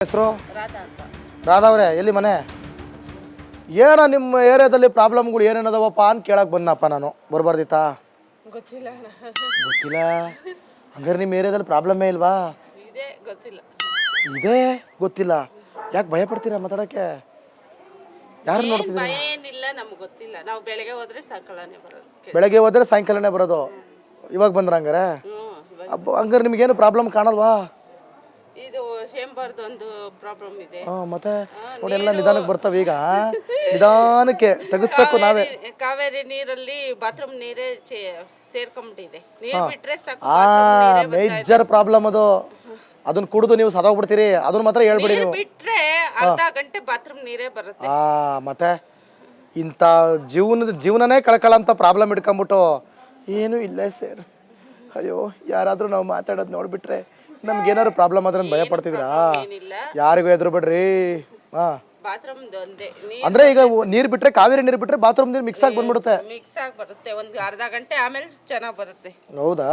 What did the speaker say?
ಹೆಸರು ರಾಧಾ ಅಂತ. ರಾಧಾ ಅವರೇ, ಎಲ್ಲಿ ಮನೆ? ಏನೋ ನಿಮ್ಮ ಏರಿಯಾದಲ್ಲಿ ಪ್ರಾಬ್ಲಮ್ಗಳು ಏನೇನದವಪ್ಪ ಅಂತ ಕೇಳಕ್ಕೆ ಬಂದಪ್ಪ ನಾನು. ಬರಬಾರ್ದಿತ್ತಾ? ಗೊತ್ತಿಲ್ಲ ಅಣ್ಣ. ಗೊತ್ತಿಲ್ಲ. ಹಂಗಾರೆ ನಿಮ್ಮ ಏರಿಯಾದಲ್ಲಿ ಪ್ರಾಬ್ಲಮ್ಮೇ ಇಲ್ವಾ? ಇದೇ ಗೊತ್ತಿಲ್ಲ. ಇದೇ ಗೊತ್ತಿಲ್ಲ. ಯಾಕೆ ಭಯ ಪಡ್ತೀರಾ ಮಾತಾಡೋಕ್ಕೆ? ಯಾರು ಭಯ ನೋಡ್ತಿದ್ದೀರಿ? ಏನಿಲ್ಲ, ನಮ್ಗೆ ಗೊತ್ತಿಲ್ಲ. ನಾವು ಬೆಳಗ್ಗೆ ಹೋದ್ರೆ ಸಾಯಂಕಾಲನೇ ಬರೋದು. ಬೆಳಗ್ಗೆ ಹೋದ್ರೆ ಸಾಯಂಕಾಲನೇ ಬರೋದು. ಇವಾಗ ಬಂದ್ರ ಹಂಗಾರೆ? ಹಂಗಾರೆ ನಿಮಗೇನು ಪ್ರಾಬ್ಲಮ್ ಕಾಣಲ್ವಾ? ಇದು ಶೇಂಬರ್ದು ಒಂದು ಪ್ರಾಬ್ಲಮ್ ಇದೆ. ಮತ್ತೆ ನೋಡಿ, ಎಲ್ಲ ನಿಧಾನಕ್ಕೆ ಬರ್ತವೆ ಈಗ. ನಿಧಾನಕ್ಕೆ ತೆಗಿಸ್ಬೇಕು ನಾವೇ. ಕಾವೇರಿ ನೀರಲ್ಲಿ ಬಾತ್ರೂಮ್ ನೀರೇ ಸೇರ್ಕೊಂಡ್ಬಿಟ್ಟಿದೆ. ನೀರು ಬಿಟ್ರೆ ಸಾಕು. ಮೇಜರ್ ಪ್ರಾಬ್ಲಮ್ ಅದು. ಅದನ್ನ ಕುಡಿದು ನೀವು ಸದೋಗ್ಬಿಡ್ತೀರಿ. ಅದನ್ನ ಮಾತ್ರ ಹೇಳ್ಬಿಡಿ ನೀವು. ಬಿಟ್ರೆ ಅರ್ಧ ಗಂಟೆ ಬಾತ್ರೂಮ್ ನೀರೇ ಬರುತ್ತೆ. ಮತ್ತೆ ಇಂಥ ಜೀವನನೇ ಕಳ್ಕೊಳ್ಳೋಂಥ ಪ್ರಾಬ್ಲಮ್ ಇಟ್ಕೊಂಬಿಟ್ಟು ಏನೂ ಇಲ್ಲ ಸರ್. ಅಯ್ಯೋ, ಯಾರಾದರೂ ನಾವು ಮಾತಾಡೋದು ನೋಡ್ಬಿಟ್ರೆ ನಮ್ಗೇನಾದ್ರು ಪ್ರಾಬ್ಲಮ್ ಆದ್ರೆ ಭಯ ಪಡ್ತಿದ್ರಾ? ಯಾರಿಗೂ ಎದುರು ಬಿಡ್ರಿ. ಬಾತ್ರೂಮ್ ಒಂದೇ ಅಂದ್ರೆ ಈಗ ನೀರು ಬಿಟ್ರೆ, ಕಾವೇರಿ ನೀರು ಬಿಟ್ರೆ ಬಾತ್ರೂಮ್ ನೀರು ಮಿಕ್ಸ್ ಆಗಿ ಬಂದ್ಬಿಡುತ್ತೆ. ಮಿಕ್ಸ್ ಆಗಿ ಬರುತ್ತೆ. ಒಂದು ಅರ್ಧ ಗಂಟೆ ಆಮೇಲೆ ಚೆನ್ನಾಗಿ ಬರುತ್ತೆ. ಹೌದಾ?